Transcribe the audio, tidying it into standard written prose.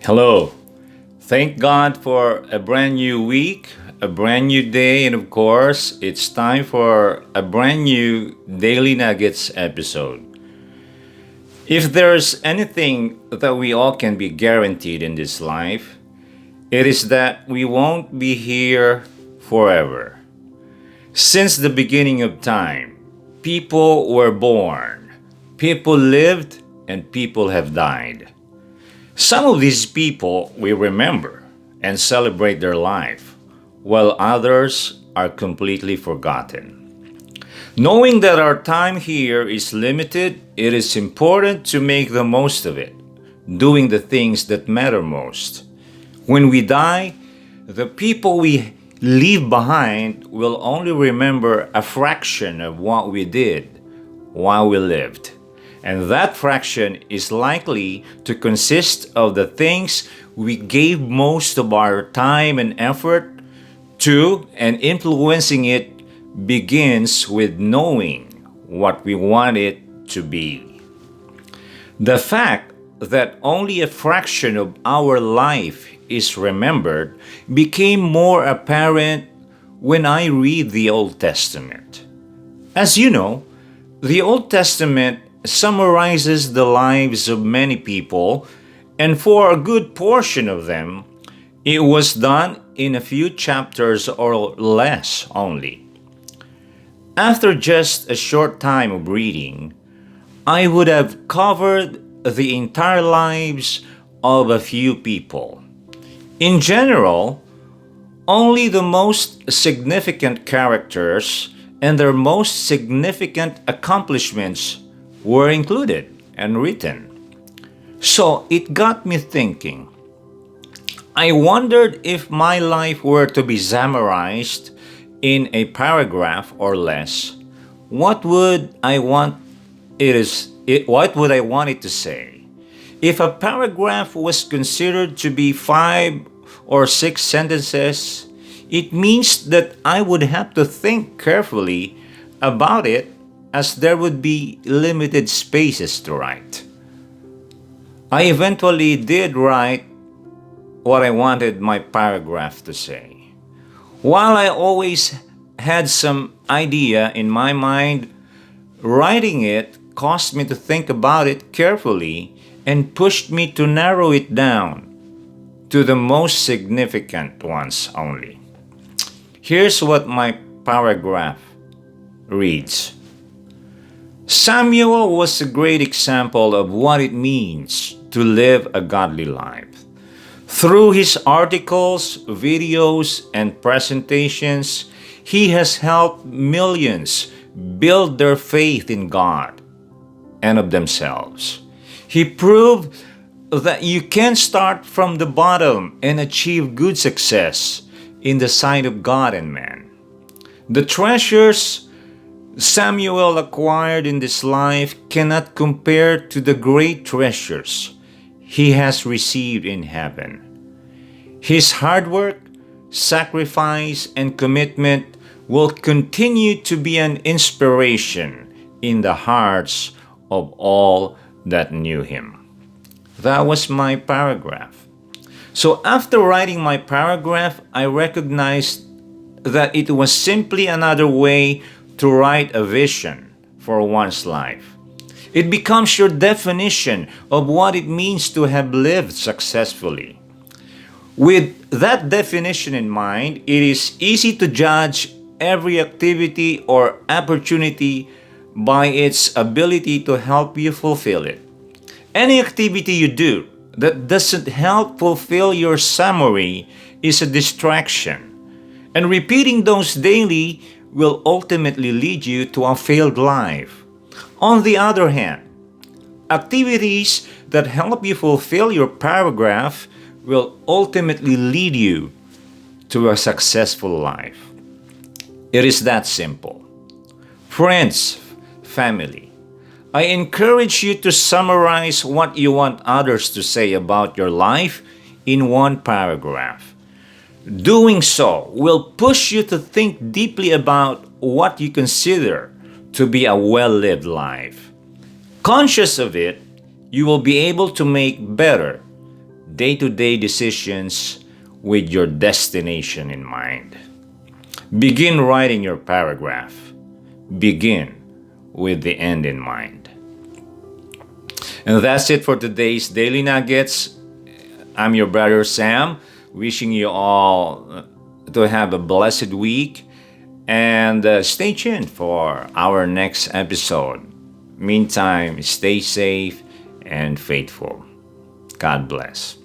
Hello. Thank God for a brand new week, a brand new day, and of course, it's time for a brand new Daily Nuggets episode. If there's anything that we all can be guaranteed in this life, it is that we won't be here forever. Since the beginning of time, people were born, people lived, and people have died. Some of these people we remember and celebrate their life, while others are completely forgotten. Knowing that our time here is limited, it is important to make the most of it, doing the things that matter most. When we die, the people we leave behind will only remember a fraction of what we did while we lived. And that fraction is likely to consist of the things we gave most of our time and effort to, and influencing it begins with knowing what we want it to be. The fact that only a fraction of our life is remembered became more apparent when I read the Old Testament. As you know, the Old Testament summarizes the lives of many people, and for a good portion of them, it was done in a few chapters or less only. After just a short time of reading, I would have covered the entire lives of a few people. In general, only the most significant characters and their most significant accomplishments were included and written. So it got me thinking. I wondered if my life were to be summarized in a paragraph or less, what would I want what would I want it to say? If a paragraph was considered to be 5 or 6 sentences, it means that I would have to think carefully about it as there would be limited spaces to write. I eventually did write what I wanted my paragraph to say. While I always had some idea in my mind, writing it caused me to think about it carefully and pushed me to narrow it down to the most significant ones only. Here's what my paragraph reads. Samuel was a great example of what it means to live a godly life. Through his articles, videos, and presentations, he has helped millions build their faith in God and of themselves. He proved that you can start from the bottom and achieve good success in the sight of God and man. The treasures Samuel acquired in this life cannot compare to the great treasures he has received in heaven. His hard work, sacrifice, and commitment will continue to be an inspiration in the hearts of all that knew him. That was my paragraph. So after writing my paragraph, I recognized that it was simply another way to write a vision for one's life. It becomes your definition of what it means to have lived successfully. With that definition in mind, it is easy to judge every activity or opportunity by its ability to help you fulfill it. Any activity you do that doesn't help fulfill your summary is a distraction, and repeating those daily will ultimately lead you to a failed life. On the other hand, activities that help you fulfill your paragraph will ultimately lead you to a successful life. It is that simple. Friends, family, I encourage you to summarize what you want others to say about your life in one paragraph. Doing so will push you to think deeply about what you consider to be a well-lived life. Conscious of it, you will be able to make better, day to day decisions with your destination in mind. Begin writing your paragraph. Begin with the end in mind. And that's it for today's Daily Nuggets. I'm your brother Sam, wishing you all to have a blessed week and stay tuned for our next episode. Meantime, stay safe and faithful. God bless.